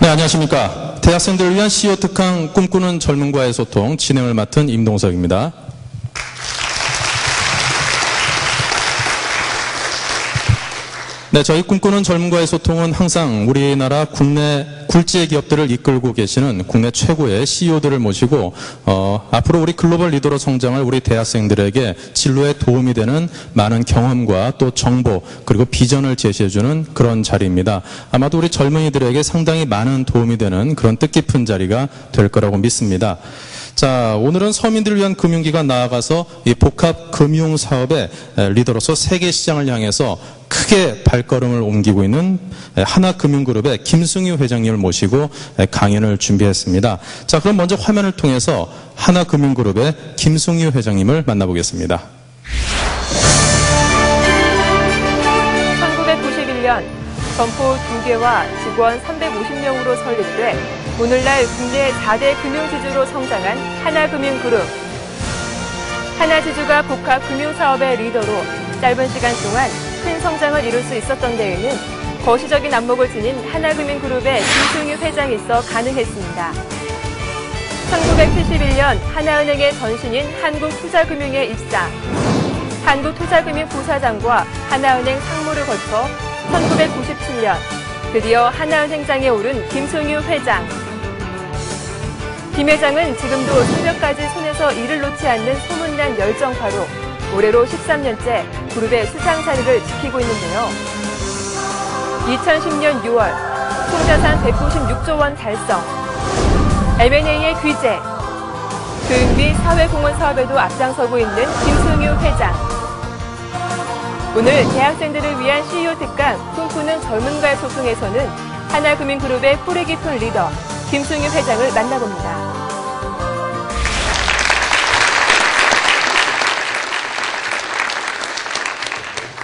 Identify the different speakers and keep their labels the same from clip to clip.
Speaker 1: 네, 안녕하십니까. 대학생들을 위한 CEO 특강 꿈꾸는 젊은과의 소통 진행을 맡은 임동석입니다. 네, 저희 꿈꾸는 젊은과의 소통은 항상 우리나라 국내 굴지의 기업들을 이끌고 계시는 국내 최고의 CEO들을 모시고 앞으로 우리 글로벌 리더로 성장할 우리 대학생들에게 진로에 도움이 되는 많은 경험과 또 정보 그리고 비전을 제시해주는 그런 자리입니다. 아마도 우리 젊은이들에게 상당히 많은 도움이 되는 그런 뜻깊은 자리가 될 거라고 믿습니다. 자, 오늘은 서민들을 위한 금융기관 나아가서 이 복합 금융사업의 리더로서 세계 시장을 향해서 크게 발걸음을 옮기고 있는 하나금융그룹의 김승유 회장님을 모시고 강연을 준비했습니다. 자, 그럼 먼저 화면을 통해서 하나금융그룹의 김승유 회장님을 만나보겠습니다.
Speaker 2: 1991년 점포 2개와 직원 350명으로 설립돼 오늘날 국내 4대 금융지주로 성장한 하나금융그룹. 하나지주가 복합금융사업의 리더로 짧은 시간 동안 큰 성장을 이룰 수 있었던 데에는 거시적인 안목을 지닌 하나금융그룹의 김승유 회장이 있어 가능했습니다. 1971년 하나은행의 전신인 한국투자금융에 입사. 한국투자금융 부사장과 하나은행 상무를 거쳐 1997년 드디어 하나은행장에 오른 김승유 회장. 김 회장은 지금도 새벽까지 손에서 일을 놓지 않는 소문난 열정파로 올해로 13년째 그룹의 수상 자리를 지키고 있는데요. 2010년 6월 총자산 196조 원 달성, M&A의 귀재, 교육 및 사회공헌 사업에도 앞장서고 있는 김승유 회장. 오늘 대학생들을 위한 CEO 특강 꿈꾸는 젊은과의 소통에서는 하나금융그룹의 뿌리 깊은 리더 김승유 회장을 만나봅니다.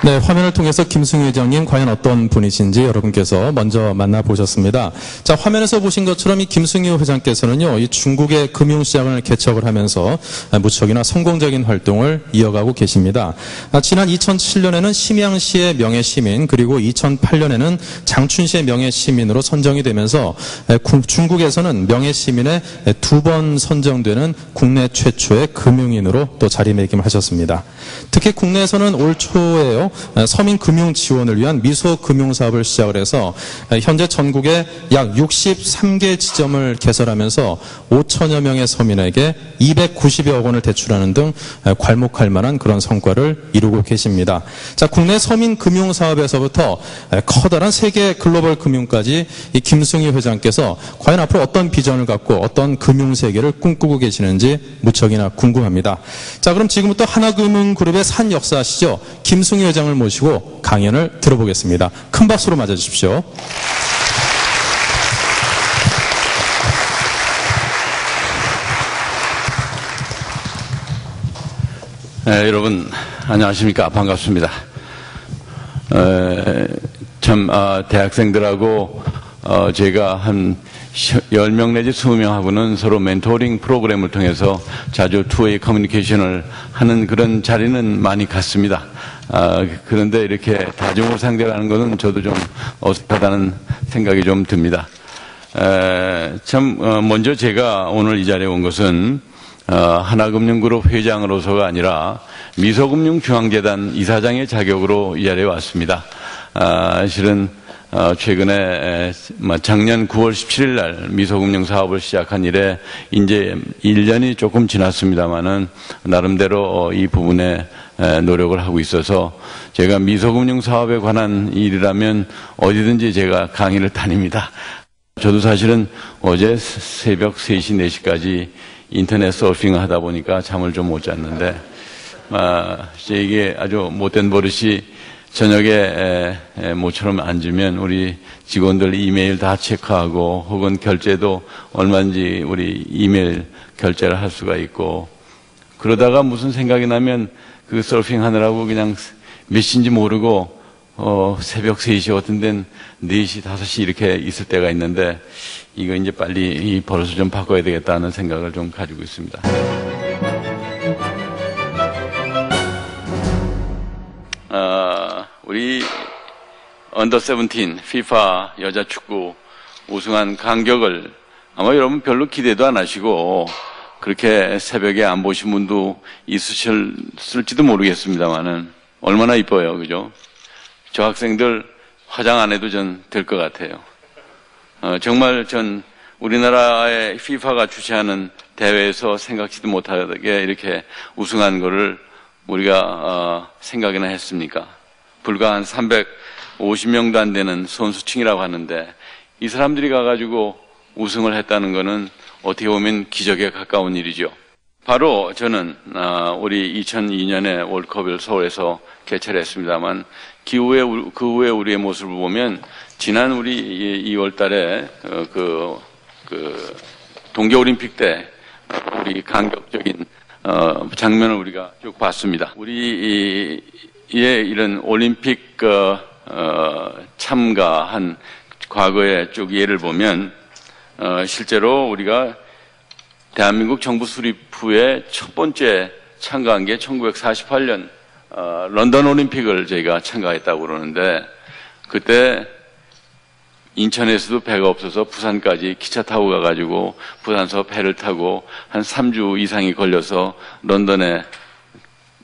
Speaker 1: 네, 화면을 통해서 김승유 회장님 과연 어떤 분이신지 여러분께서 먼저 만나보셨습니다. 자, 화면에서 보신 것처럼 이 김승유 회장께서는요, 이 중국의 금융시장을 개척을 하면서 무척이나 성공적인 활동을 이어가고 계십니다. 지난 2007년에는 심양시의 명예시민, 그리고 2008년에는 장춘시의 명예시민으로 선정이 되면서 중국에서는 명예시민에 2번 선정되는 국내 최초의 금융인으로 또 자리매김을 하셨습니다. 특히 국내에서는 올 초에요, 서민금융 지원을 위한 미소금융사업을 시작을 해서 현재 전국에 약 63개 지점을 개설하면서 5천여 명의 서민에게 290여억 원을 대출하는 등 괄목할 만한 그런 성과를 이루고 계십니다. 자, 국내 서민금융사업에서부터 커다란 세계 글로벌 금융까지 이 김승유 회장께서 과연 앞으로 어떤 비전을 갖고 어떤 금융세계를 꿈꾸고 계시는지 무척이나 궁금합니다. 자, 그럼 지금부터 하나금융그룹의 산 역사시죠, 김승유 회장을 모시고 강연을 들어보겠습니다. 큰 박수로 맞아주십시오.
Speaker 3: 네, 여러분 안녕하십니까. 반갑습니다. 대학생들하고 제가 한 10명 내지 20명하고는 서로 멘토링 프로그램을 통해서 자주 투웨이 커뮤니케이션을 하는 그런 자리는 많이 갔습니다. 그런데 이렇게 다중으로 상대하는 것은 저도 좀 어색하다는 생각이 좀 듭니다. 먼저 제가 오늘 이 자리에 온 것은 하나금융그룹 회장으로서가 아니라 미소금융중앙재단 이사장의 자격으로 이 자리에 왔습니다. 실은 최근에 작년 9월 17일 날 미소금융 사업을 시작한 이래 이제 1년이 조금 지났습니다만은 나름대로 이 부분에 노력을 하고 있어서 제가 미소금융 사업에 관한 일이라면 어디든지 제가 강의를 다닙니다. 저도 사실은 어제 새벽 3시, 4시까지 인터넷 서핑을 하다 보니까 잠을 좀 못 잤는데 이게 아주 못된 버릇이 저녁에 모처럼 앉으면 우리 직원들 이메일 다 체크하고 혹은 결제도 얼마인지 우리 이메일 결제를 할 수가 있고, 그러다가 무슨 생각이 나면 그 서핑 하느라고 그냥 몇 시인지 모르고 새벽 3시 어떤 데는 4시, 5시 이렇게 있을 때가 있는데 이거 이제 빨리 이 버릇을 좀 바꿔야 되겠다는 생각을 좀 가지고 있습니다. 우리 언더 17 FIFA 여자 축구 우승한 간격을 아마 여러분 별로 기대도 안 하시고 그렇게 새벽에 안 보신 분도 있으실지도 모르겠습니다만은 얼마나 이뻐요, 그죠? 저 학생들 화장 안 해도 전 될 것 같아요. 정말 전 우리나라의 FIFA가 주최하는 대회에서 생각지도 못하게 이렇게 우승한 거를 우리가 생각이나 했습니까? 불과 한 350명도 안 되는 선수층이라고 하는데 이 사람들이 가가지고 우승을 했다는 것은 어떻게 보면 기적에 가까운 일이죠. 바로 저는 우리 2002년에 월드컵을 서울에서 개최를 했습니다만 그 후에 우리의 모습을 보면 지난 우리 2월 달에 그 동계올림픽 때 우리 감격적인 장면을 우리가 쭉 봤습니다. 우리의 이런 올림픽 참가한 과거의 쭉 예를 보면 실제로 우리가 대한민국 정부 수립 후에 첫 번째 참가한 게 1948년 런던 올림픽을 저희가 참가했다고 그러는데 그때 인천에서도 배가 없어서 부산까지 기차 타고 가가지고 부산서 배를 타고 한 3주 이상이 걸려서 런던에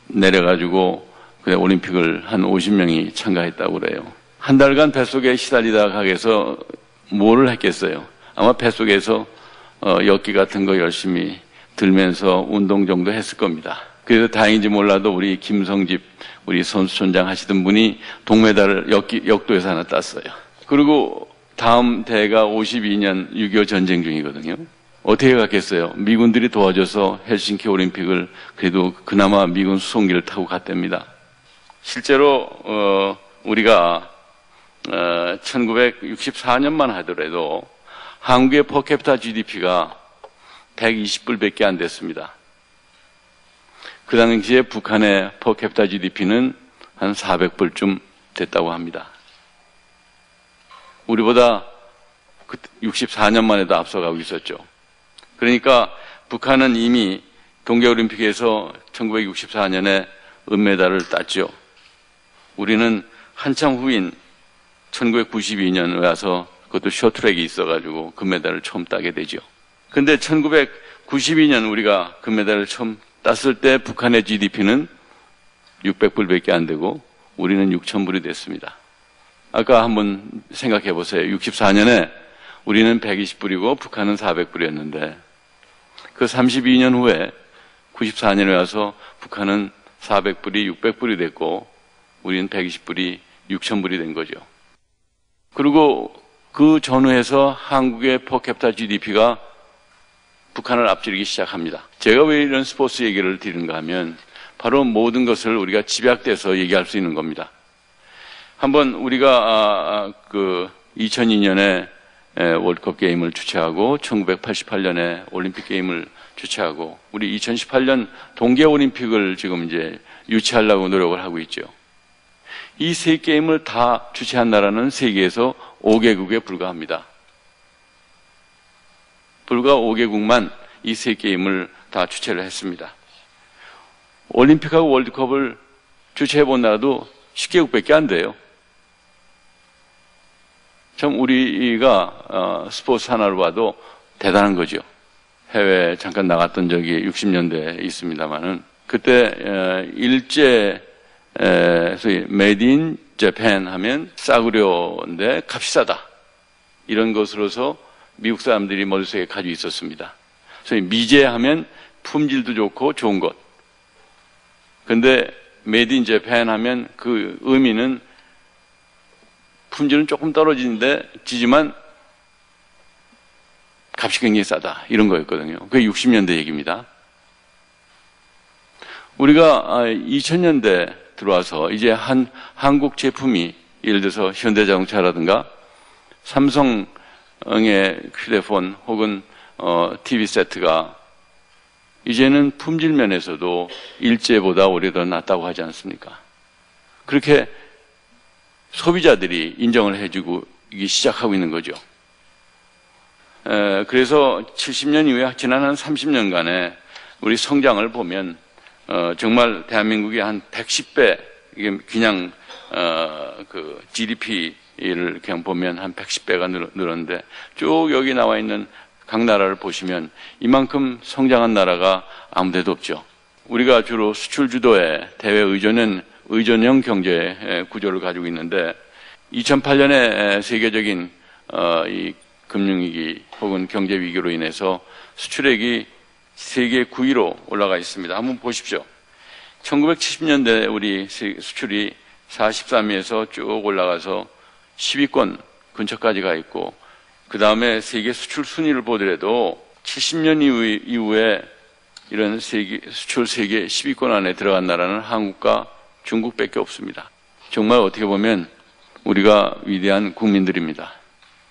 Speaker 3: 내려가지고 올림픽을 한 50명이 참가했다고 그래요. 한 달간 뱃속에 시달리다 가게서 뭐를 했겠어요? 아마 뱃속에서 엿기 같은 거 열심히 들면서 운동 정도 했을 겁니다. 그래서 다행인지 몰라도 우리 김성집 우리 선수촌장 하시던 분이 동메달을 역도에서 하나 땄어요. 그리고 다음 대회가 52년 6.25 전쟁 중이거든요. 어떻게 갔겠어요? 미군들이 도와줘서 헬싱키 올림픽을 그래도 그나마 미군 수송기를 타고 갔답니다. 실제로 우리가 1964년만 하더라도 한국의 퍼캐피타 GDP가 120불밖에 안 됐습니다. 그 당시에 북한의 퍼캐피타 GDP는 한 400불쯤 됐다고 합니다. 우리보다 64년만 해도 앞서가고 있었죠. 그러니까 북한은 이미 동계올림픽에서 1964년에 은메달을 땄죠. 우리는 한참 후인 1992년 와서 그것도 쇼트랙이 있어가지고 금메달을 처음 따게 되죠. 근데 1992년 우리가 금메달을 처음 땄을 때 북한의 GDP는 600불밖에 안 되고 우리는 6,000불이 됐습니다. 아까 한번 생각해 보세요. 64년에 우리는 120불이고 북한은 400불이었는데 그 32년 후에 94년에 와서 북한은 400불이 600불이 됐고 우리는 120불이 6,000불이 된 거죠. 그리고 그 전후에서 한국의 퍼캐피타 GDP가 북한을 앞지르기 시작합니다. 제가 왜 이런 스포츠 얘기를 드리는가 하면 바로 모든 것을 우리가 집약돼서 얘기할 수 있는 겁니다. 한번 우리가 2002년에 월드컵 게임을 주최하고 1988년에 올림픽 게임을 주최하고 우리 2018년 동계올림픽을 지금 이제 유치하려고 노력을 하고 있죠. 이 세 게임을 다 주최한 나라는 세계에서 5개국에 불과합니다. 불과 5개국만 이 세 게임을 다 주최를 했습니다. 올림픽하고 월드컵을 주최해 본 나라도 10개국밖에 안 돼요. 참 우리가 스포츠 하나를 봐도 대단한 거죠. 해외에 잠깐 나갔던 적이 60년대에 있습니다만은 그때 소위 메이드 인 재팬 하면 싸구려인데 값이 싸다. 이런 것으로서 미국 사람들이 머릿속에 가지고 있었습니다. 소위 미제하면 품질도 좋고 좋은 것. 근데 메이드 인 재팬 하면 그 의미는 품질은 조금 떨어지지만 값이 굉장히 싸다. 이런 거였거든요. 그게 60년대 얘기입니다. 우리가 2000년대 들어와서 이제 한국 제품이 예를 들어서 현대자동차라든가 삼성의 휴대폰 혹은 TV 세트가 이제는 품질 면에서도 일제보다 오히려 더 낫다고 하지 않습니까? 그렇게 소비자들이 인정을 해주고 시작하고 있는 거죠. 그래서 70년 이후에 지난 한 30년간의 우리 성장을 보면 정말 대한민국이 한 110배 이게 그냥 그 GDP를 그냥 보면 한 110배가 늘었는데 쭉 여기 나와 있는 각 나라를 보시면 이만큼 성장한 나라가 아무데도 없죠. 우리가 주로 수출 주도의 대외 의존형 경제 구조를 가지고 있는데 2008년에 세계적인 이 금융위기 혹은 경제위기로 인해서 수출액이 세계 9위로 올라가 있습니다. 한번 보십시오. 1970년대 우리 수출이 43위에서 쭉 올라가서 10위권 근처까지 가 있고 그 다음에 세계 수출 순위를 보더라도 70년 이후에 이런 수출 세계 10위권 안에 들어간 나라는 한국과 중국밖에 없습니다. 정말 어떻게 보면 우리가 위대한 국민들입니다.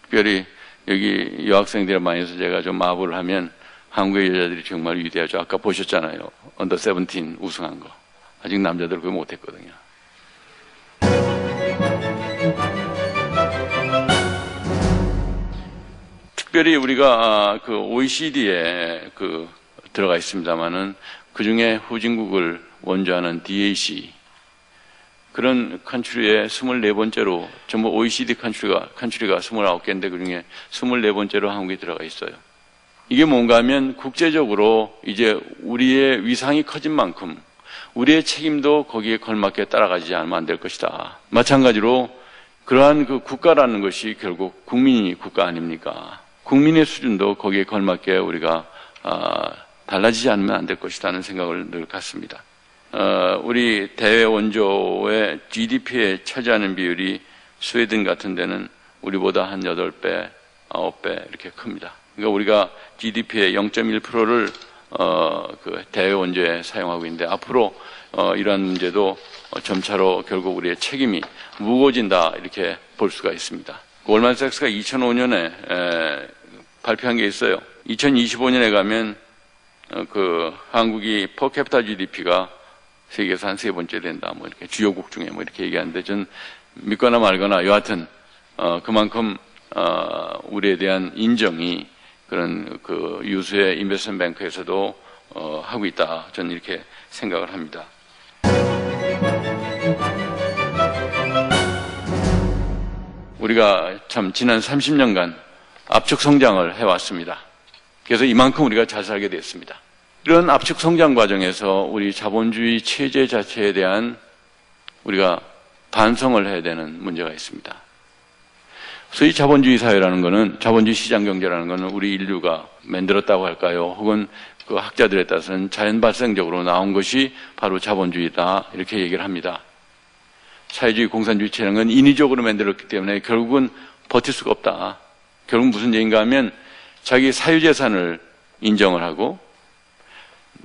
Speaker 3: 특별히 여기 여학생들 많이 해서 제가 좀 마부를 하면 한국의 여자들이 정말 위대하죠. 아까 보셨잖아요. 언더 17 우승한 거. 아직 남자들 그거 못했거든요. 특별히 우리가 그 OECD에 들어가 있습니다만은 그 중에 후진국을 원조하는 DAC 그런 컨트리에 24번째로 전부 OECD 컨트리가 29개인데 그 중에 24번째로 한국이 들어가 있어요. 이게 뭔가 하면 국제적으로 이제 우리의 위상이 커진 만큼 우리의 책임도 거기에 걸맞게 따라가지 않으면 안 될 것이다. 마찬가지로 그러한 그 국가라는 것이 결국 국민이 국가 아닙니까? 국민의 수준도 거기에 걸맞게 우리가 달라지지 않으면 안 될 것이라는 생각을 늘 갖습니다. 우리 대외 원조의 GDP에 차지하는 비율이 스웨덴 같은 데는 우리보다 한 8배, 9배 이렇게 큽니다. 그러니까 우리가 GDP의 0.1%를 그 대외 원조에 사용하고 있는데 앞으로 이러한 문제도 점차로 결국 우리의 책임이 무거워진다 이렇게 볼 수가 있습니다. 골만삭스가 2005년에 발표한 게 있어요. 2025년에 가면 그 한국이 퍼캐피타 GDP가 세계에서 한 3번째 된다. 뭐 이렇게 주요국 중에 뭐 이렇게 얘기하는데 전 믿거나 말거나 여하튼 그만큼 우리에 대한 인정이 그런 그 유수의 인베스트먼트 뱅크에서도 하고 있다. 저는 이렇게 생각을 합니다. 우리가 참 지난 30년간 압축 성장을 해왔습니다. 그래서 이만큼 우리가 잘 살게 됐습니다. 이런 압축 성장 과정에서 우리 자본주의 체제 자체에 대한 우리가 반성을 해야 되는 문제가 있습니다. 소위 자본주의 사회라는 것은, 자본주의 시장 경제라는 것은 우리 인류가 만들었다고 할까요? 혹은 그 학자들에 따라서는 자연 발생적으로 나온 것이 바로 자본주의다. 이렇게 얘기를 합니다. 사회주의 공산주의 체라는 건 인위적으로 만들었기 때문에 결국은 버틸 수가 없다. 결국 무슨 얘기인가 하면 자기 사유재산을 인정을 하고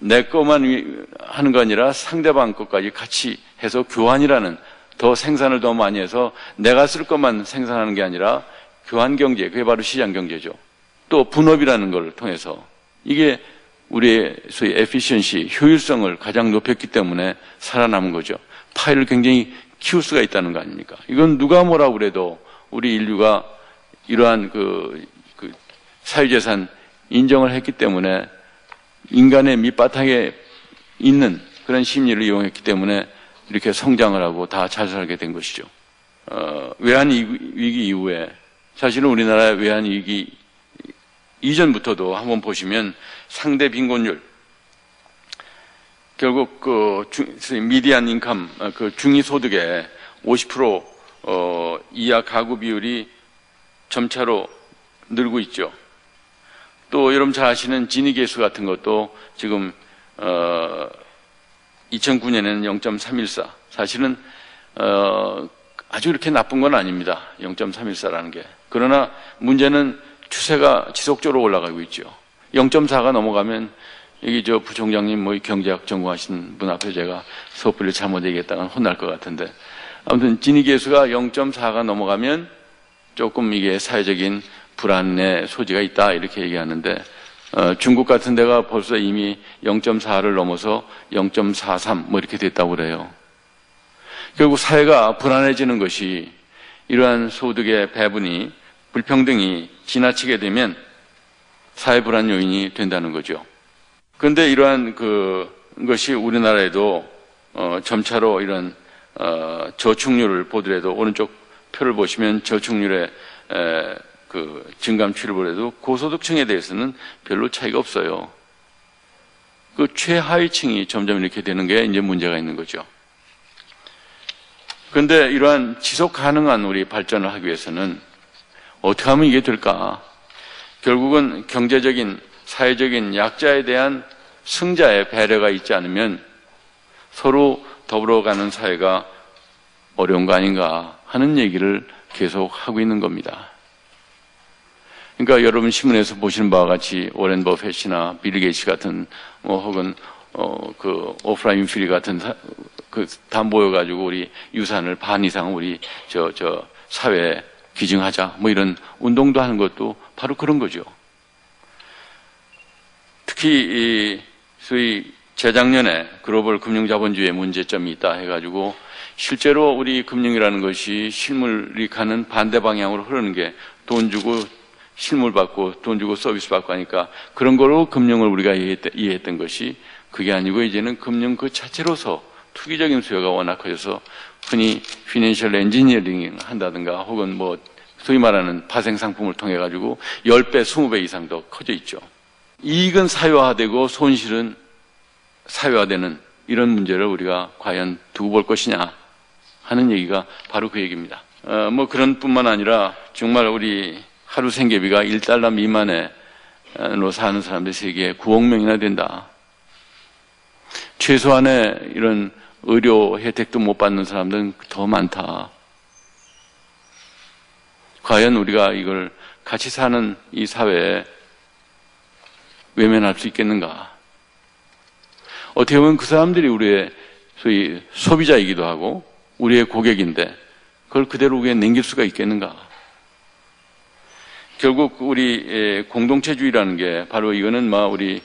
Speaker 3: 내 것만 하는 거 아니라 상대방 것까지 같이 해서 교환이라는 더 생산을 더 많이 해서 내가 쓸 것만 생산하는 게 아니라 교환경제, 그게 바로 시장경제죠. 또 분업이라는 걸 통해서 이게 우리의 소위 에피시언시, 효율성을 가장 높였기 때문에 살아남은 거죠. 파일을 굉장히 키울 수가 있다는 거 아닙니까? 이건 누가 뭐라고 그래도 우리 인류가 이러한 그 사유재산 인정을 했기 때문에 인간의 밑바탕에 있는 그런 심리를 이용했기 때문에 이렇게 성장을 하고 다 잘 살게 된 것이죠. 외환위기 이후에 사실은 우리나라의 외환위기 이전부터도 한번 보시면 상대 빈곤율, 결국 미디안 인컴, 중위소득의 50% 이하 가구 비율이 점차로 늘고 있죠. 또 여러분 잘 아시는 지니계수 같은 것도 지금 2009년에는 0.314. 사실은 아주 그렇게 나쁜 건 아닙니다. 0.314라는 게. 그러나 문제는 추세가 지속적으로 올라가고 있죠. 0.4가 넘어가면 여기 저 부총장님 뭐 경제학 전공하신 분 앞에 제가 섣불리 잘못 얘기했다가 혼날 것 같은데 아무튼 지니계수가 0.4가 넘어가면 조금 이게 사회적인 불안의 소지가 있다 이렇게 얘기하는데 중국 같은 데가 벌써 이미 0.4를 넘어서 0.43 뭐 이렇게 됐다고 그래요. 결국 사회가 불안해지는 것이 이러한 소득의 배분이 불평등이 지나치게 되면 사회 불안 요인이 된다는 거죠. 그런데 이러한 것이 우리나라에도 점차로 이런 저축률을 보더라도 오른쪽 표를 보시면 저축률의 그 증감 추이를 보더라도 고소득층에 대해서는 별로 차이가 없어요. 그 최하위층이 점점 이렇게 되는 게 이제 문제가 있는 거죠. 그런데 이러한 지속 가능한 우리 발전을 하기 위해서는 어떻게 하면 이게 될까? 결국은 경제적인, 사회적인 약자에 대한 승자의 배려가 있지 않으면 서로 더불어가는 사회가 어려운 거 아닌가 하는 얘기를 계속 하고 있는 겁니다. 그러니까 여러분 신문에서 보시는 바와 같이 오렌 버핏이나 빌 게이츠 같은 혹은 그 오프라 윈프리 같은 다 모여가지고 우리 유산을 반 이상 우리 사회에 기증하자 이런 운동도 하는 것도 바로 그런 거죠. 특히 소위 재작년에 글로벌 금융자본주의의 문제점이 있다 해가지고 실제로 우리 금융이라는 것이 실물이 가는 반대 방향으로 흐르는 게 돈 주고 실물 받고 돈 주고 서비스 받고 하니까 그런 거로 금융을 우리가 이해했던 것이 그게 아니고 이제는 금융 그 자체로서 투기적인 수요가 워낙 커져서 흔히 피낸셜 엔지니어링 한다든가 혹은 소위 말하는 파생 상품을 통해 가지고 10배, 20배 이상 더 커져 있죠. 이익은 사회화되고 손실은 사회화되는 이런 문제를 우리가 과연 두고 볼 것이냐 하는 얘기가 바로 그 얘기입니다. 그런 뿐만 아니라 정말 우리 하루 생계비가 1달러 미만으로 사는 사람들이 세계에 9억 명이나 된다. 최소한의 이런 의료 혜택도 못 받는 사람들은 더 많다. 과연 우리가 이걸 같이 사는 이 사회에 외면할 수 있겠는가? 어떻게 보면 그 사람들이 우리의 소위 소비자이기도 하고 우리의 고객인데 그걸 그대로 우리에 남길 수가 있겠는가? 결국 우리 공동체주의라는 게 바로 이거는 우리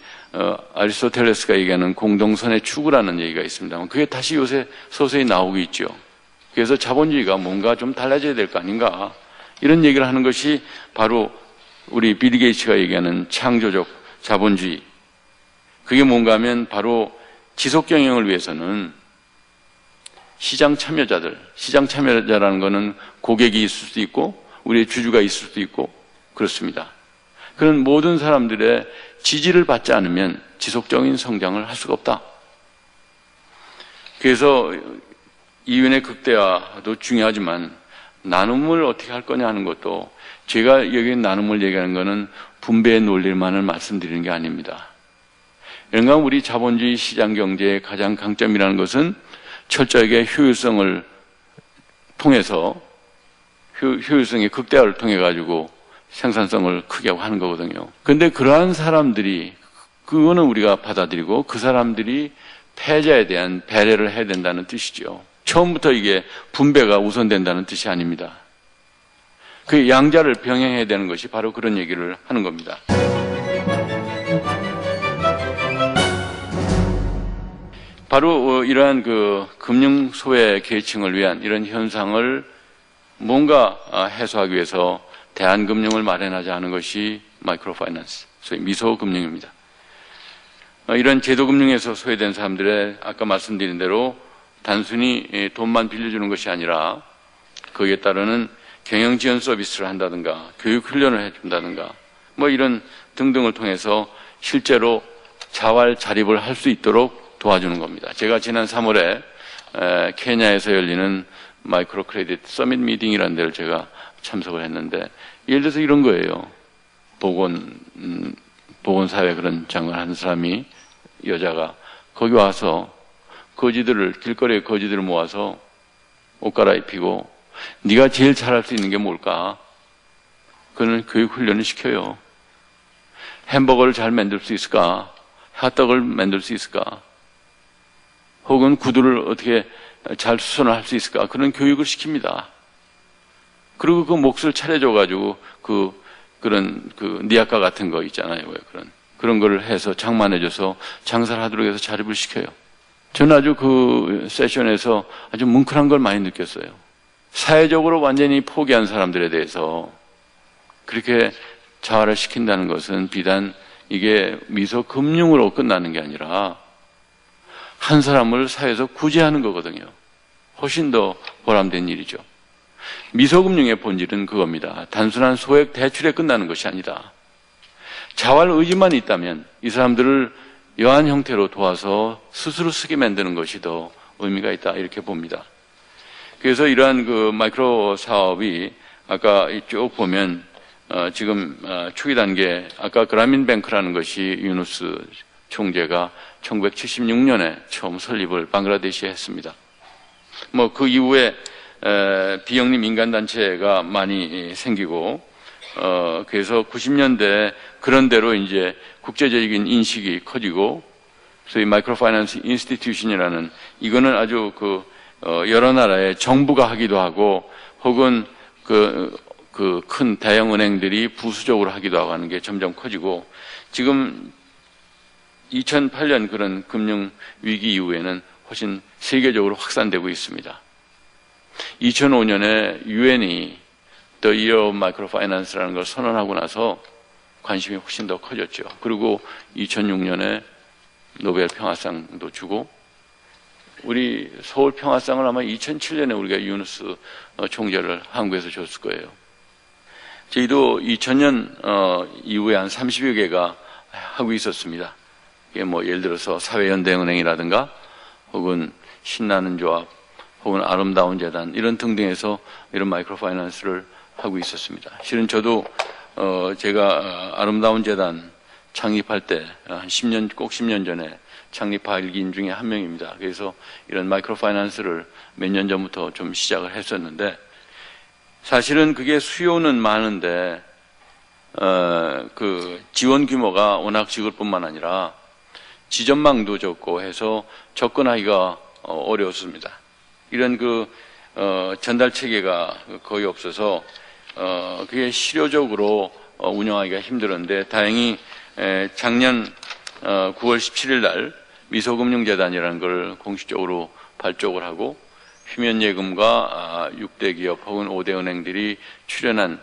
Speaker 3: 아리스토텔레스가 얘기하는 공동선의 추구라는 얘기가 있습니다. 그게 다시 요새 서서히 나오고 있죠. 그래서 자본주의가 뭔가 좀 달라져야 될 거 아닌가? 이런 얘기를 하는 것이 바로 우리 빌 게이츠가 얘기하는 창조적 자본주의. 그게 뭔가 하면 바로 지속 경영을 위해서는 시장 참여자라는 거는 고객이 있을 수도 있고 우리의 주주가 있을 수도 있고 그렇습니다. 그런 모든 사람들의 지지를 받지 않으면 지속적인 성장을 할 수가 없다. 그래서 이윤의 극대화도 중요하지만 나눔을 어떻게 할 거냐 하는 것도 제가 여기 나눔을 얘기하는 것은 분배의 논리만을 말씀드리는 게 아닙니다. 그러니까 우리 자본주의 시장 경제의 가장 강점이라는 것은 철저하게 효율성을 통해서 효율성의 극대화를 통해 가지고 생산성을 크게 하는 거거든요. 그런데 그러한 사람들이 그거는 우리가 받아들이고 그 사람들이 패자에 대한 배려를 해야 된다는 뜻이죠. 처음부터 이게 분배가 우선된다는 뜻이 아닙니다. 그 양자를 병행해야 되는 것이 바로 그런 얘기를 하는 겁니다. 바로 이러한 그 금융 소외 계층을 위한 이런 현상을 뭔가 해소하기 위해서 대안금융을 마련하자 하는 것이 마이크로 파이낸스, 소위 미소금융입니다. 이런 제도금융에서 소외된 사람들의 아까 말씀드린 대로 단순히 돈만 빌려주는 것이 아니라 거기에 따르는 경영지원 서비스를 한다든가 교육훈련을 해준다든가 이런 등등을 통해서 실제로 자활 자립을 할 수 있도록 도와주는 겁니다. 제가 지난 3월에 케냐에서 열리는 마이크로 크레딧 서밋 미팅이라는 데를 제가 참석을 했는데 예를 들어서 이런 거예요. 보건사회 그런 장관을 하는 사람이 여자가 거기 와서 길거리에 거지들을 모아서 옷 갈아입히고 네가 제일 잘할 수 있는 게 뭘까? 그는 교육훈련을 시켜요. 햄버거를 잘 만들 수 있을까? 핫도그를 만들 수 있을까? 혹은 구두를 어떻게 잘 수선을 할 수 있을까? 그런 교육을 시킵니다. 그리고 그 몫을 차려줘가지고 그런 니아카 같은 거 있잖아요. 그런 거를 해서 장만해줘서 장사를 하도록 해서 자립을 시켜요. 저는 아주 그 세션에서 아주 뭉클한 걸 많이 느꼈어요. 사회적으로 완전히 포기한 사람들에 대해서 그렇게 자활을 시킨다는 것은 비단 이게 미소금융으로 끝나는 게 아니라 한 사람을 사회에서 구제하는 거거든요. 훨씬 더 보람된 일이죠. 미소금융의 본질은 그겁니다. 단순한 소액 대출에 끝나는 것이 아니다. 자활 의지만 있다면 이 사람들을 여한 형태로 도와서 스스로 쓰게 만드는 것이 더 의미가 있다, 이렇게 봅니다. 그래서 이러한 그 마이크로 사업이 아까 쭉 보면 지금 초기 단계, 아까 그라민뱅크라는 것이 유누스 총재가 1976년에 처음 설립을 방글라데시에 했습니다. 뭐 그 이후에 비영리 민간단체가 많이 생기고, 그래서 90년대 그런 대로 이제 국제적인 인식이 커지고, 소위 마이크로 파이낸스 인스티튜션이라는, 이거는 아주 여러 나라의 정부가 하기도 하고, 혹은 큰 대형 은행들이 부수적으로 하기도 하고 하는 게 점점 커지고, 지금 2008년 그런 금융 위기 이후에는 훨씬 세계적으로 확산되고 있습니다. 2005년에 유엔이 The Year of Microfinance라는 걸 선언하고 나서 관심이 훨씬 더 커졌죠. 그리고 2006년에 노벨 평화상도 주고, 우리 서울 평화상을 아마 2007년에 우리가 유누스 총재를 한국에서 줬을 거예요. 저희도 2000년 이후에 한 30여 개가 하고 있었습니다. 이게 뭐 예를 들어서 사회연대은행이라든가, 혹은 신나는 조합, 혹은 아름다운 재단, 이런 등등에서 이런 마이크로 파이낸스를 하고 있었습니다. 실은 저도 제가 아름다운 재단 창립할 때 한 10년, 꼭 10년 전에 창립하긴 중에 한 명입니다. 그래서 이런 마이크로 파이낸스를 몇 년 전부터 좀 시작을 했었는데, 사실은 그게 수요는 많은데 그 지원 규모가 워낙 적을 뿐만 아니라 지점망도 적고 해서 접근하기가 어려웠습니다. 이런 전달 체계가 거의 없어서 그게 실효적으로 운영하기가 힘들었는데, 다행히 작년 9월 17일 날 미소금융재단이라는 걸 공식적으로 발족을 하고, 휘면예금과 6대 기업 혹은 5대 은행들이 출연한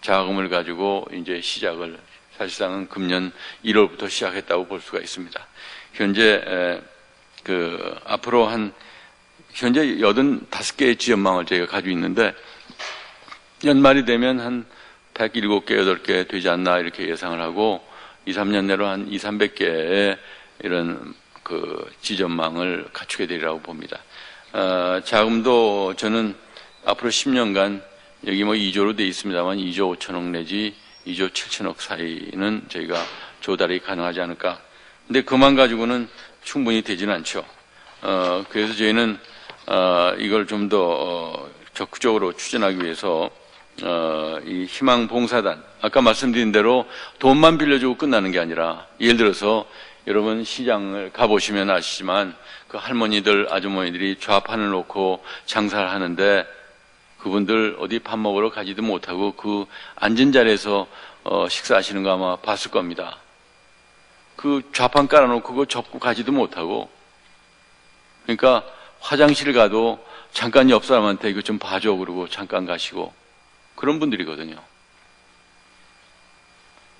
Speaker 3: 자금을 가지고 이제 시작을, 사실상은 금년 1월부터 시작했다고 볼 수가 있습니다. 현재 앞으로 현재 85개의 지점망을 저희가 가지고 있는데, 연말이 되면 한 107개, 8개 되지 않나 이렇게 예상을 하고, 2, 3년 내로 한 2, 300개의 이런 지점망을 갖추게 되리라고 봅니다. 자금도 저는 앞으로 10년간 여기 뭐 2조로 되어 있습니다만 2조 5천억 내지 2조 7천억 사이는 저희가 조달이 가능하지 않을까. 근데 그만 가지고는 충분히 되지는 않죠. 그래서 저희는 이걸 좀 더 적극적으로 추진하기 위해서 이 희망봉사단, 아까 말씀드린 대로 돈만 빌려주고 끝나는 게 아니라, 예를 들어서 여러분 시장을 가보시면 아시지만 그 할머니들, 아주머니들이 좌판을 놓고 장사를 하는데, 그분들 어디 밥 먹으러 가지도 못하고 그 앉은 자리에서 식사하시는 거 아마 봤을 겁니다. 그 좌판 깔아놓고 그거 접고 가지도 못하고, 그러니까 화장실 가도 잠깐 옆 사람한테 이거 좀 봐줘 그러고 잠깐 가시고, 그런 분들이거든요.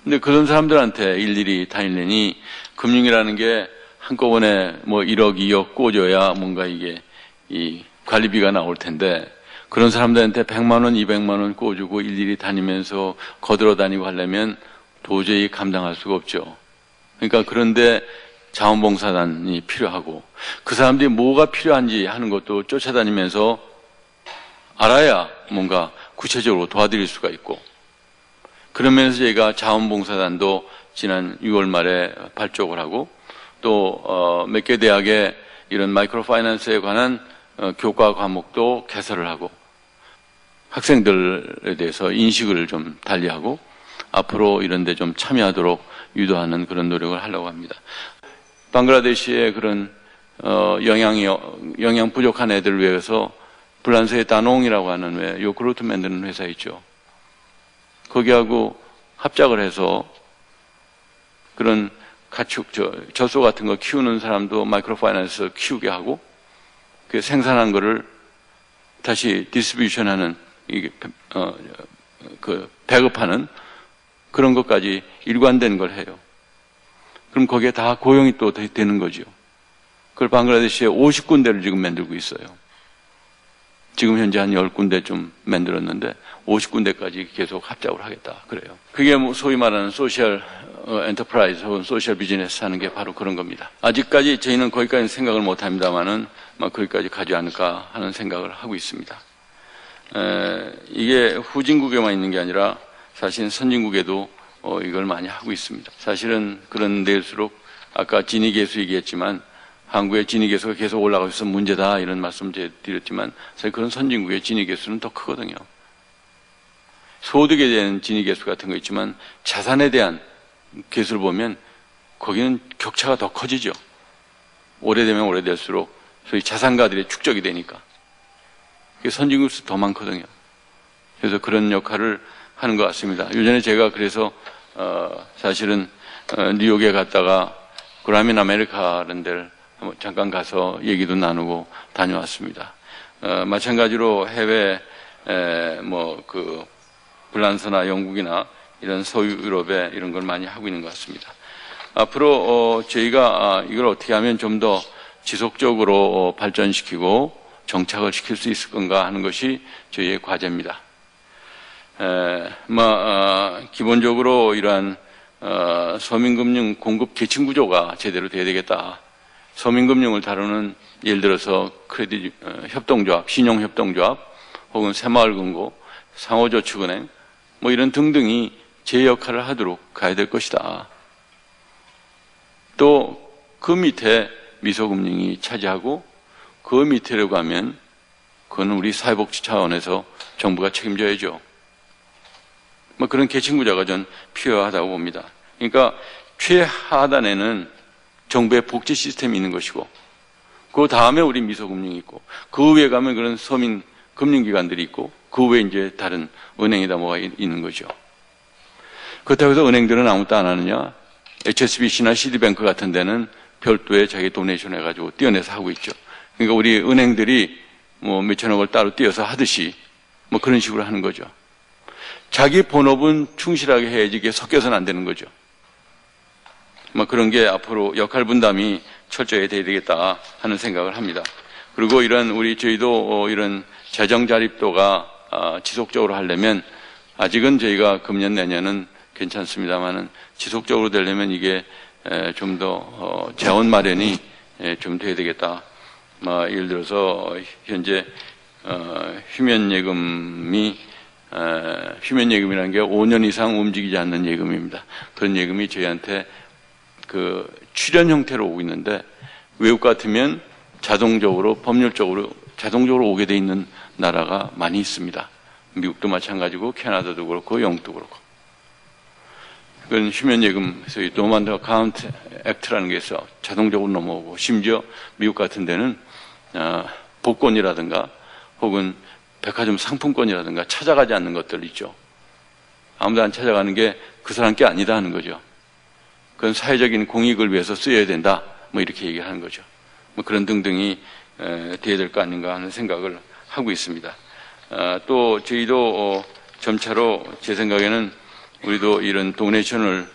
Speaker 3: 근데 그런 사람들한테 일일이 다니려니 금융이라는 게 한꺼번에 뭐 1억, 2억 꽂아야 뭔가 이게 이 관리비가 나올 텐데, 그런 사람들한테 100만 원, 200만 원 꽂주고 일일이 다니면서 거들어 다니고 하려면 도저히 감당할 수가 없죠. 그러니까 그런데 자원봉사단이 필요하고, 그 사람들이 뭐가 필요한지 하는 것도 쫓아다니면서 알아야 뭔가 구체적으로 도와드릴 수가 있고, 그러면서 저희가 자원봉사단도 지난 6월 말에 발족을 하고, 또 몇 개 대학에 이런 마이크로 파이낸스에 관한 교과 과목도 개설을 하고, 학생들에 대해서 인식을 좀 달리하고 앞으로 이런 데 좀 참여하도록 유도하는 그런 노력을 하려고 합니다. 방글라데시의 그런 영양 부족한 애들을 위해서 불란서의 다농이라고 하는 왜 요구르트 만드는 회사 있죠. 거기하고 합작을 해서 그런 가축, 젖소 같은 거 키우는 사람도 마이크로 파이낸스 키우게 하고, 그 생산한 거를 다시 디스트리뷰션 하는, 이게, 배급하는 그런 것까지 일관된 걸 해요. 그럼 거기에 다 고용이 또 되는 거죠. 그걸 방글라데시에 50군데를 지금 만들고 있어요. 지금 현재 한 10군데 좀 만들었는데 50군데까지 계속 합작을 하겠다 그래요. 그게 뭐 소위 말하는 소셜 엔터프라이즈 혹은 소셜 비즈니스 하는 게 바로 그런 겁니다. 아직까지 저희는 거기까지 생각을 못 합니다만은 거기까지 가지 않을까 하는 생각을 하고 있습니다. 이게 후진국에만 있는 게 아니라 사실 선진국에도 이걸 많이 하고 있습니다. 사실은 그런 데일수록 아까 진위계수 얘기했지만 한국의 진위계수가 계속 올라가고 있어서 문제다 이런 말씀 드렸지만 사실 그런 선진국의 진위계수는 더 크거든요. 소득에 대한 진위계수 같은 거 있지만 자산에 대한 계수를 보면 거기는 격차가 더 커지죠. 오래되면 오래될수록 소위 자산가들의 축적이 되니까. 선진국에서 더 많거든요. 그래서 그런 역할을 하는 것 같습니다. 요전에 제가 그래서 사실은 뉴욕에 갔다가 그라민 아메리카라는 데를 잠깐 가서 얘기도 나누고 다녀왔습니다. 마찬가지로 해외 불란서나 영국이나 이런 서유럽에 이런 걸 많이 하고 있는 것 같습니다. 앞으로 저희가 이걸 어떻게 하면 좀 더 지속적으로 발전시키고 정착을 시킬 수 있을 건가 하는 것이 저희의 과제입니다. 기본적으로 이러한 서민금융 공급 계층 구조가 제대로 돼야 되겠다. 서민금융을 다루는 예를 들어서 크레딧 협동조합, 신용협동조합, 혹은 새마을금고, 상호저축은행, 이런 등등이 제 역할을 하도록 가야 될 것이다. 또 그 밑에 미소금융이 차지하고 그 밑으로 가면 그건 우리 사회복지 차원에서 정부가 책임져야죠. 그런 계층구조가 전 필요하다고 봅니다. 그러니까 최하단에는 정부의 복지 시스템이 있는 것이고 그 다음에 우리 미소금융이 있고 그 위에 가면 그런 서민 금융기관들이 있고 그 위에 이제 다른 은행이다 뭐가 있는 거죠. 그렇다고 해서 은행들은 아무것도 안 하느냐? HSBC나 시티뱅크 같은 데는 별도의 자기 도네이션 해가지고 떼어내서 하고 있죠. 그러니까 우리 은행들이 몇천억을 따로 떼어서 하듯이 그런 식으로 하는 거죠. 자기 본업은 충실하게 해야지 이게 섞여서는 안 되는 거죠. 그런 게 앞으로 역할 분담이 철저히 돼야 되겠다 하는 생각을 합니다. 그리고 저희도 이런 재정 자립도가 지속적으로 하려면 아직은 저희가 금년 내년은 괜찮습니다만은 지속적으로 되려면 이게 좀 더 재원 마련이 좀 돼야 되겠다. 예를 들어서 현재 휴면예금이라는 게 5년 이상 움직이지 않는 예금입니다. 그런 예금이 저희한테 출연 형태로 오고 있는데 외국 같으면 자동적으로 법률적으로 자동적으로 오게 돼 있는 나라가 많이 있습니다. 미국도 마찬가지고 캐나다도 그렇고 영국도 그렇고. 그건 휴면예금, 소위 노먼드 어카운트 액트라는 게 있어 자동적으로 넘어오고 심지어 미국 같은 데는 복권이라든가 혹은 백화점 상품권이라든가 찾아가지 않는 것들 있죠. 아무도 안 찾아가는 게 그 사람 게 아니다 하는 거죠. 그건 사회적인 공익을 위해서 쓰여야 된다. 이렇게 얘기하는 거죠. 그런 등등이 돼야 될 거 아닌가 하는 생각을 하고 있습니다. 또 저희도 점차로 제 생각에는 우리도 이런 도네이션을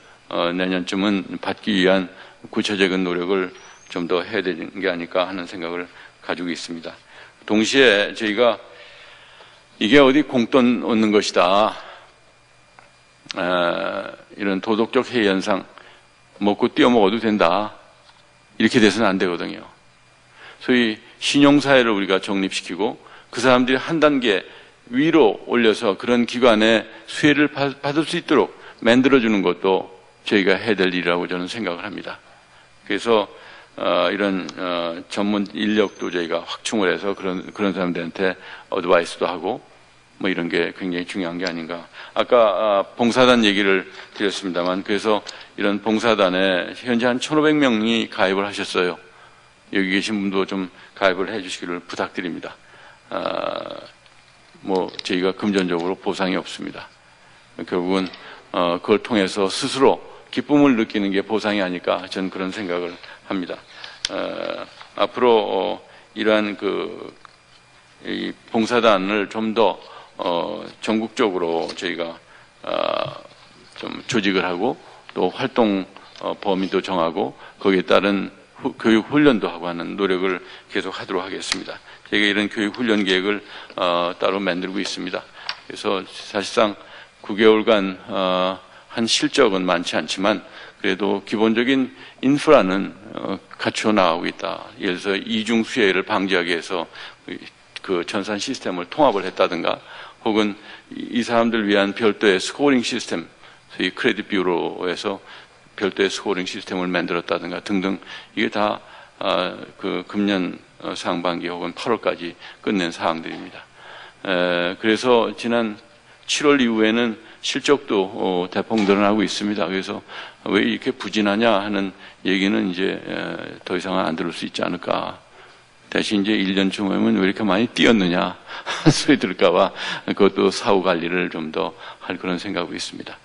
Speaker 3: 내년쯤은 받기 위한 구체적인 노력을 좀 더 해야 되는 게 아닐까 하는 생각을 가지고 있습니다. 동시에 저희가 이게 어디 공돈 얻는 것이다. 이런 도덕적 해이 현상 먹고 띄어먹어도 된다. 이렇게 돼서는 안 되거든요. 소위 신용사회를 우리가 정립시키고 그 사람들이 한 단계 위로 올려서 그런 기관에 수혜를 받을 수 있도록 만들어주는 것도 저희가 해야 될 일이라고 저는 생각을 합니다. 그래서 이런 전문 인력도 저희가 확충을 해서 그런 사람들한테 어드바이스도 하고 이런 게 굉장히 중요한 게 아닌가. 아까 봉사단 얘기를 드렸습니다만 그래서 이런 봉사단에 현재 한 1,500명이 가입을 하셨어요. 여기 계신 분도 좀 가입을 해 주시기를 부탁드립니다. 저희가 금전적으로 보상이 없습니다. 결국은 그걸 통해서 스스로 기쁨을 느끼는 게 보상이 아닐까 저는 그런 생각을 합니다. 앞으로 이러한 이 봉사단을 좀 더 전국적으로 저희가 좀 조직을 하고 또 활동 범위도 정하고 거기에 따른 교육 훈련도 하고 하는 노력을 계속 하도록 하겠습니다. 저희가 이런 교육 훈련 계획을 따로 만들고 있습니다. 그래서 사실상 9개월간 한 실적은 많지 않지만 그래도 기본적인 인프라는 갖춰 나가고 있다. 예를 들어서 이중 수혜를 방지하기 위해서 그 전산 시스템을 통합을 했다든가, 혹은 이 사람들 위한 별도의 스코어링 시스템, 소위 크레딧 뷰로에서 별도의 스코어링 시스템을 만들었다든가 등등, 이게 다 그 금년 상반기 혹은 8월까지 끝낸 사항들입니다. 그래서 지난 7월 이후에는 실적도 대폭 늘어나고 있습니다. 그래서 왜 이렇게 부진하냐 하는 얘기는 이제 더 이상은 안 들을 수 있지 않을까. 대신 이제 1년쯤 오면 왜 이렇게 많이 뛰었느냐 소리 들을까봐 그것도 사후 관리를 좀 더 할 그런 생각하고 있습니다.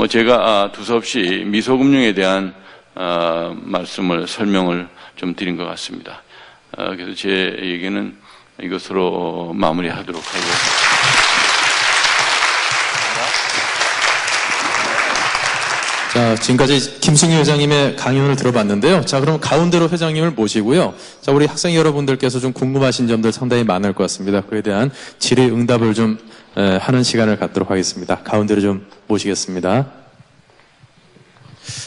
Speaker 3: 제가 두서없이 미소금융에 대한 말씀을 설명을 좀 드린 것 같습니다. 그래서 제 얘기는 이것으로 마무리하도록 하고.
Speaker 1: 자, 지금까지 김승희 회장님의 강연을 들어봤는데요. 자, 그럼 가운데로 회장님을 모시고요. 자, 우리 학생 여러분들께서 좀 궁금하신 점들 상당히 많을 것 같습니다. 그에 대한 질의응답을 좀 하는 시간을 갖도록 하겠습니다. 가운데로 좀 모시겠습니다.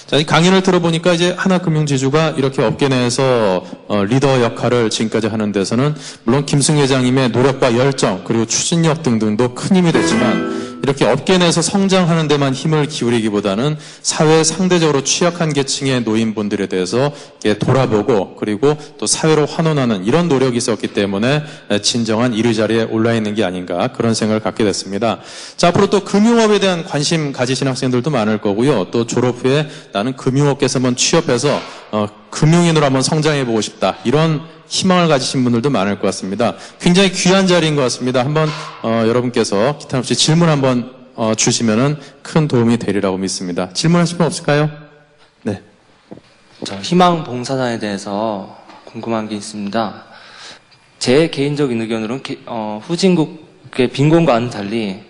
Speaker 1: 자, 이 강연을 들어보니까 이제 하나금융지주가 이렇게 업계 내에서 리더 역할을 지금까지 하는 데서는 물론 김승희 회장님의 노력과 열정 그리고 추진력 등등도 큰 힘이 됐지만 이렇게 업계 내에서 성장하는 데만 힘을 기울이기보다는 사회에 상대적으로 취약한 계층의 노인분들에 대해서 돌아보고 그리고 또 사회로 환원하는 이런 노력이 있었기 때문에 진정한 1위 자리에 올라 있는 게 아닌가 그런 생각을 갖게 됐습니다. 자, 앞으로 또 금융업에 대한 관심 가지신 학생들도 많을 거고요. 또 졸업 후에 나는 금융업계에서 한번 취업해서 금융인으로 한번 성장해보고 싶다. 이런 희망을 가지신 분들도 많을 것 같습니다. 굉장히 귀한 자리인 것 같습니다. 한번 여러분께서 기타 없이 질문 한번 주시면은 큰 도움이 되리라고 믿습니다. 질문하실 분 없을까요? 네.
Speaker 4: 희망 봉사단에 대해서 궁금한 게 있습니다. 제 개인적인 의견으로는 후진국의 빈곤과는 달리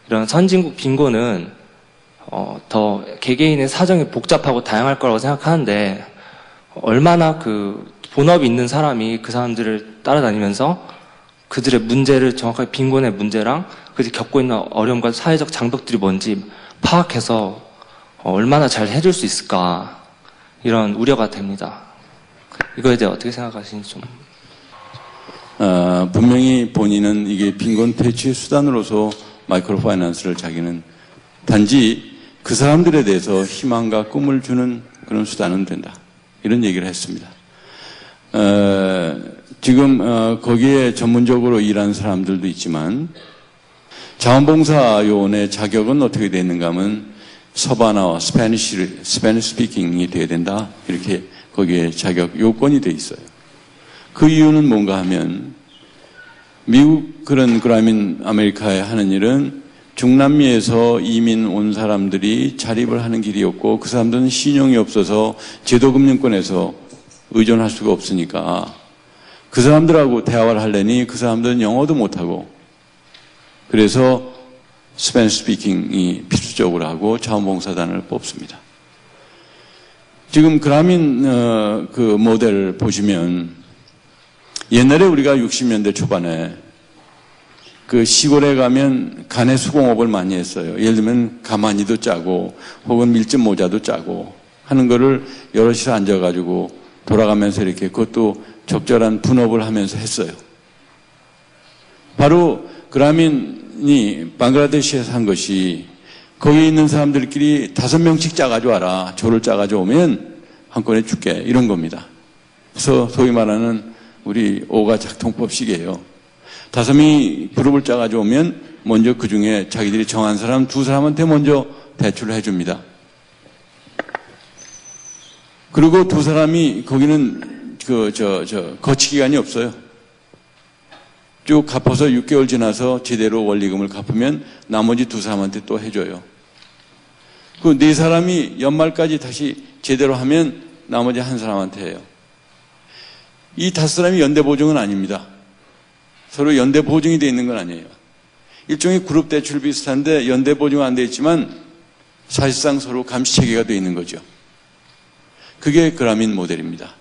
Speaker 4: 이런 선진국 빈곤은 더 개개인의 사정이 복잡하고 다양할 거라고 생각하는데 얼마나 본업이 있는 사람이 그 사람들을 따라다니면서 그들의 문제를 정확하게 빈곤의 문제랑 그들이 겪고 있는 어려움과 사회적 장벽들이 뭔지 파악해서 얼마나 잘 해줄 수 있을까 이런 우려가 됩니다. 이거에 대해 어떻게 생각하시는지 좀.
Speaker 3: 분명히 본인은 이게 빈곤 퇴치 수단으로서 마이크로 파이낸스를 자기는 단지 그 사람들에 대해서 희망과 꿈을 주는 그런 수단은 된다. 이런 얘기를 했습니다. 지금 거기에 전문적으로 일하는 사람들도 있지만 자원봉사요원의 자격은 어떻게 되어 있는가 하면 서바나와 스페니시 스피킹이 되어야 된다. 이렇게 거기에 자격 요건이 되어 있어요. 그 이유는 뭔가 하면 미국 그런 그라민 아메리카에 하는 일은 중남미에서 이민 온 사람들이 자립을 하는 길이었고 그 사람들은 신용이 없어서 제도금융권에서 의존할 수가 없으니까 그 사람들하고 대화를 하려니 그 사람들은 영어도 못하고 그래서 스페니시 스피킹이 필수적으로 하고 자원봉사단을 뽑습니다. 지금 그라민 그 모델을 보시면 옛날에 우리가 60년대 초반에 그 시골에 가면 가내 수공업을 많이 했어요. 예를 들면 가마니도 짜고 혹은 밀짚 모자도 짜고 하는 거를 여럿이서 앉아가지고 돌아가면서 이렇게 그것도 적절한 분업을 하면서 했어요. 바로 그라민이 방글라데시에서 한 것이 거기 있는 사람들끼리 5명씩 짜가지고 와라. 조를 짜가지고 오면 한 건에 줄게. 이런 겁니다. 그래서 소위 말하는 우리 오가 작통법식이에요. 5명이 그룹을 짜가지고 오면 먼저 그 중에 자기들이 정한 사람 2사람한테 먼저 대출을 해줍니다. 그리고 2사람이 거기는 거치기간이 없어요. 쭉 갚아서 6개월 지나서 제대로 원리금을 갚으면 나머지 2사람한테 또 해줘요. 그 4사람이 연말까지 다시 제대로 하면 나머지 1사람한테 해요. 이 5사람이 연대보증은 아닙니다. 서로 연대보증이 되어 있는 건 아니에요. 일종의 그룹 대출 비슷한데 연대보증은 안 되어 있지만 사실상 서로 감시체계가 되어 있는 거죠. 그게 그라민 모델입니다.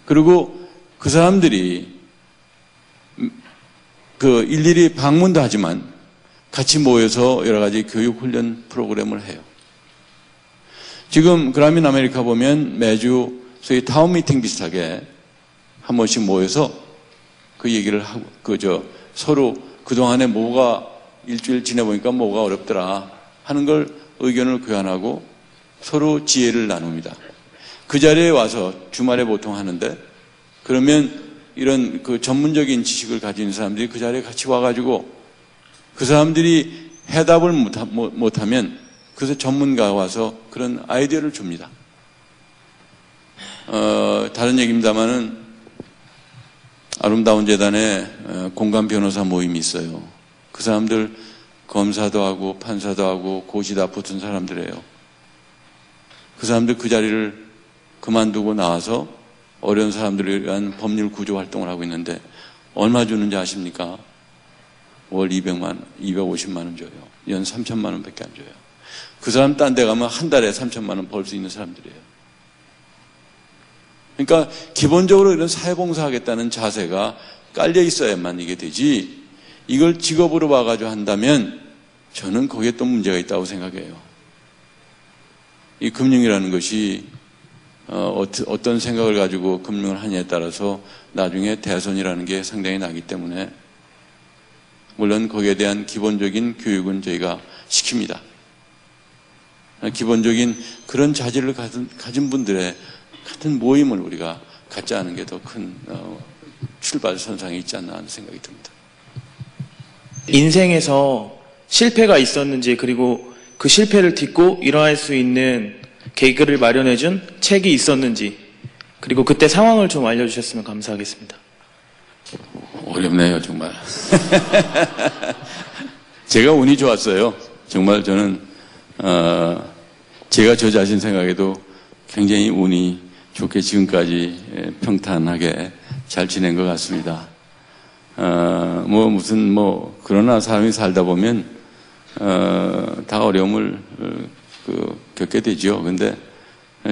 Speaker 3: 그리고 그 사람들이 그 일일이 방문도 하지만 같이 모여서 여러 가지 교육 훈련 프로그램을 해요. 지금 그라민 아메리카 보면 매주 소위 타운 미팅 비슷하게 한 번씩 모여서 그 얘기를 하고, 서로 그동안에 뭐가 일주일 지내보니까 뭐가 어렵더라 하는 걸 의견을 교환하고 서로 지혜를 나눕니다. 그 자리에 와서 주말에 보통 하는데, 그러면 이런 그 전문적인 지식을 가진 사람들이 그 자리에 같이 와가지고 그 사람들이 해답을 못하면 그래서 전문가가 와서 그런 아이디어를 줍니다. 다른 얘기입니다만은 아름다운 재단에 공감 변호사 모임이 있어요. 그 사람들 검사도 하고 판사도 하고 고시 다 붙은 사람들이에요. 그 사람들 그 자리를 그만두고 나와서 어려운 사람들을 위한 법률 구조 활동을 하고 있는데 얼마 주는지 아십니까? 월 250만 원 줘요. 연 3천만 원밖에 안 줘요. 그 사람 딴 데 가면 한 달에 3천만 원 벌 수 있는 사람들이에요. 그러니까 기본적으로 이런 사회봉사 하겠다는 자세가 깔려 있어야만 이게 되지, 이걸 직업으로 봐가지고 한다면 저는 거기에 또 문제가 있다고 생각해요. 이 금융이라는 것이 어떤 생각을 가지고 금융을 하냐에 따라서 나중에 대선이라는 게 상당히 나기 때문에 물론 거기에 대한 기본적인 교육은 저희가 시킵니다. 기본적인 그런 자질을 가진 분들의 같은 모임을 우리가 갖지 않은 게 더 큰 출발선상에 있지 않나 하는 생각이 듭니다.
Speaker 5: 인생에서 실패가 있었는지, 그리고 그 실패를 딛고 일어날 수 있는 계기를 마련해준 책이 있었는지, 그리고 그때 상황을 좀 알려주셨으면 감사하겠습니다.
Speaker 3: 어렵네요, 정말. 제가 운이 좋았어요. 정말 저는 제가 저 자신 생각해도 굉장히 운이 좋게 지금까지 평탄하게 잘 지낸 것 같습니다. 그러나 사람이 살다 보면 다 어려움을 겪게 되죠. 근데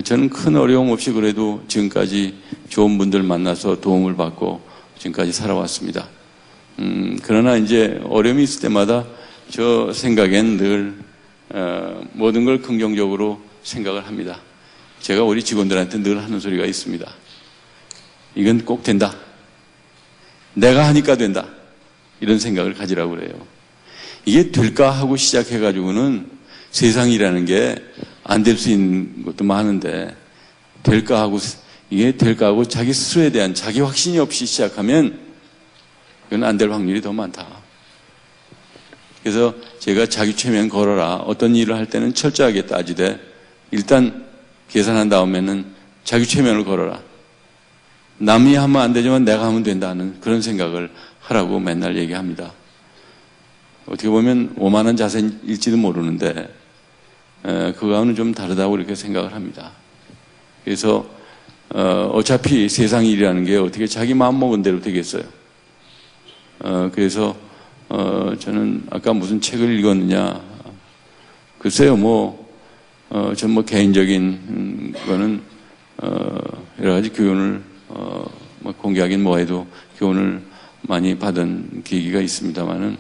Speaker 3: 저는 큰 어려움 없이 그래도 지금까지 좋은 분들 만나서 도움을 받고 지금까지 살아왔습니다. 그러나 이제 어려움이 있을 때마다 저 생각엔 늘 모든 걸 긍정적으로 생각을 합니다. 제가 우리 직원들한테 늘 하는 소리가 있습니다. 이건 꼭 된다. 내가 하니까 된다. 이런 생각을 가지라고 그래요. 이게 될까 하고 시작해가지고는 세상이라는 게 안 될 수 있는 것도 많은데, 될까 하고, 이게 될까 하고 자기 스스로에 대한 자기 확신이 없이 시작하면 이건 안 될 확률이 더 많다. 그래서 제가 자기 최면 걸어라. 어떤 일을 할 때는 철저하게 따지되 일단 계산한 다음에는 자기 최면을 걸어라. 남이 하면 안 되지만 내가 하면 된다는 그런 생각을 하라고 맨날 얘기합니다. 어떻게 보면 오만한 자세일지도 모르는데 그거와는 좀 다르다고 이렇게 생각을 합니다. 그래서 어차피 세상 일이라는 게 어떻게 자기 마음 먹은 대로 되겠어요. 그래서 저는 아까 무슨 책을 읽었느냐, 글쎄요, 전 개인적인 거는 여러 가지 교훈을 공개하긴 뭐해도 교훈을 많이 받은 계기가 있습니다만은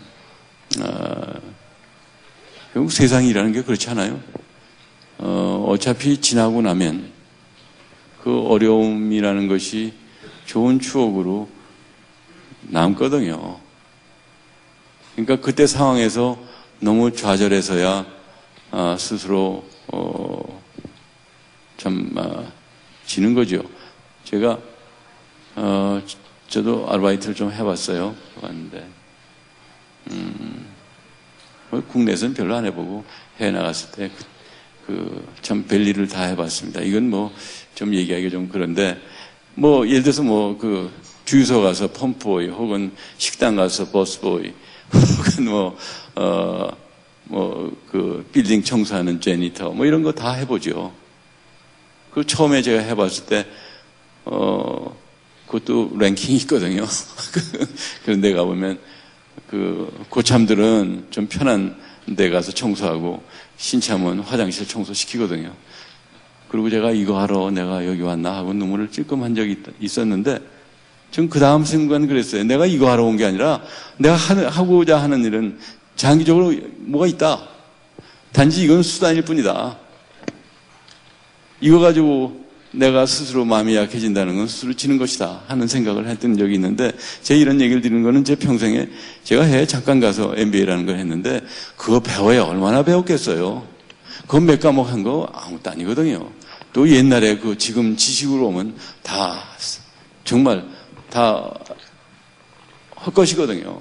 Speaker 3: 결국 세상이라는 게 그렇지 않아요. 어차피 지나고 나면 그 어려움이라는 것이 좋은 추억으로 남거든요. 그러니까 그때 상황에서 너무 좌절해서야 스스로 지는 거죠. 제가 저도 아르바이트를 좀 해봤어요. 해봤는데 국내에서는 별로 안 해보고 해외 나갔을 때 참 별일을 다 해봤습니다. 이건 좀 얘기하기 좀 그런데 예를 들어서 주유소 가서 펌프보이, 혹은 식당 가서 버스보이, 혹은 빌딩 청소하는 제니터, 이런 거 다 해보죠. 처음에 제가 해봤을 때, 그것도 랭킹이 있거든요. 그런 데 가보면, 고참들은 좀 편한 데 가서 청소하고, 신참은 화장실 청소시키거든요. 그리고 제가 이거 하러 내가 여기 왔나 하고 눈물을 찔끔한 적이 있었는데 전 그 다음 순간 그랬어요. 내가 이거 하러 온 게 아니라 내가 하고자 하는 일은 장기적으로 뭐가 있다. 단지 이건 수단일 뿐이다. 이거 가지고 내가 스스로 마음이 약해진다는 건 스스로 지는 것이다 하는 생각을 했던 적이 있는데 제 이런 얘기를 드리는 거는 제 평생에 제가 해외 잠깐 가서 MBA라는 걸 했는데 그거 배워야 얼마나 배웠겠어요. 그건 몇 과목 한 거 아무것도 아니거든요. 또 옛날에 그 지금 지식으로 오면 다 정말 다 헛것이거든요.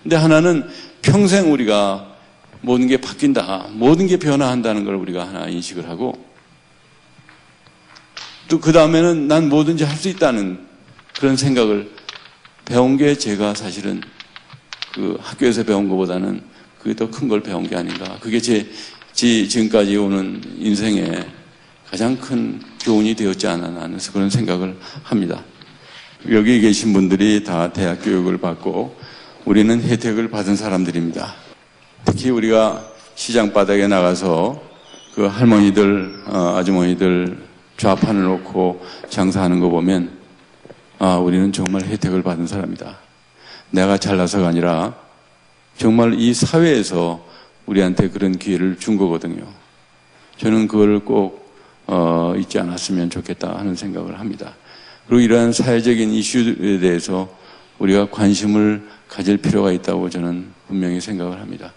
Speaker 3: 근데 하나는 평생 우리가 모든 게 바뀐다, 모든 게 변화한다는 걸 우리가 하나 인식을 하고 또 그 다음에는 난 뭐든지 할 수 있다는 그런 생각을 배운 게 제가 사실은 그 학교에서 배운 것보다는 그게 더 큰 걸 배운 게 아닌가. 그게 제 지금까지 오는 인생에 가장 큰 교훈이 되었지 않았나 하는 그런 생각을 합니다. 여기 계신 분들이 다 대학 교육을 받고 우리는 혜택을 받은 사람들입니다. 특히 우리가 시장 바닥에 나가서 그 할머니들, 아주머니들 좌판을 놓고 장사하는 거 보면 우리는 정말 혜택을 받은 사람이다. 내가 잘나서가 아니라 정말 이 사회에서 우리한테 그런 기회를 준 거거든요. 저는 그걸 꼭 잊지 않았으면 좋겠다 하는 생각을 합니다. 그리고 이러한 사회적인 이슈에 대해서 우리가 관심을 가질 필요가 있다고 저는 분명히 생각을 합니다.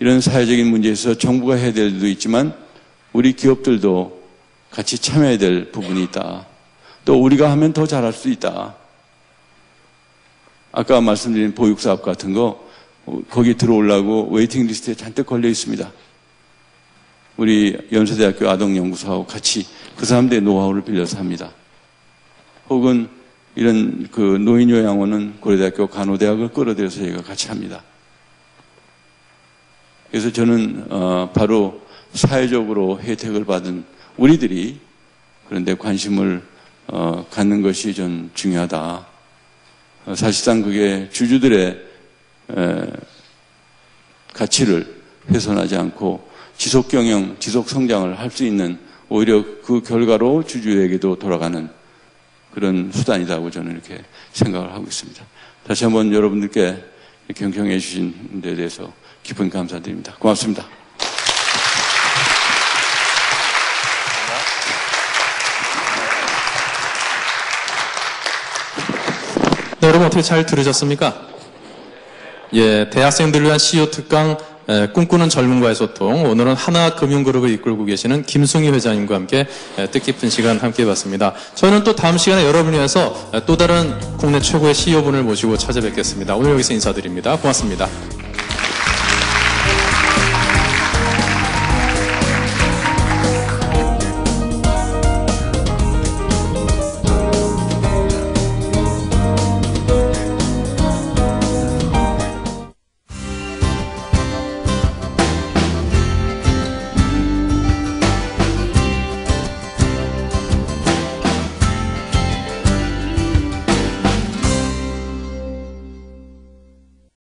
Speaker 3: 이런 사회적인 문제에서 정부가 해야 될 일도 있지만 우리 기업들도 같이 참여해야 될 부분이 있다. 또 우리가 하면 더 잘할 수 있다. 아까 말씀드린 보육사업 같은 거 거기 들어오려고 웨이팅 리스트에 잔뜩 걸려 있습니다. 우리 연세대학교 아동연구소하고 같이 그 사람들의 노하우를 빌려서 합니다. 혹은 이런 그 노인요양원은 고려대학교 간호대학을 끌어들여서 저희가 같이 합니다. 그래서 저는 바로 사회적으로 혜택을 받은 우리들이 그런데 관심을 갖는 것이 전 중요하다. 사실상 그게 주주들의 가치를 훼손하지 않고 지속 경영, 지속 성장을 할 수 있는 오히려 그 결과로 주주에게도 돌아가는 그런 수단이라고 저는 이렇게 생각을 하고 있습니다. 다시 한번 여러분들께 경청해 주신 데 대해서 깊은 감사드립니다. 고맙습니다.
Speaker 1: 네, 여러분 어떻게 잘 들으셨습니까? 예, 대학생들을 위한 CEO 특강 꿈꾸는 젊은과의 소통. 오늘은 하나금융그룹을 이끌고 계시는 김승희 회장님과 함께 뜻깊은 시간 함께 해봤습니다. 저희는 또 다음 시간에 여러분을 위해서 또 다른 국내 최고의 CEO분을 모시고 찾아뵙겠습니다. 오늘 여기서 인사드립니다. 고맙습니다.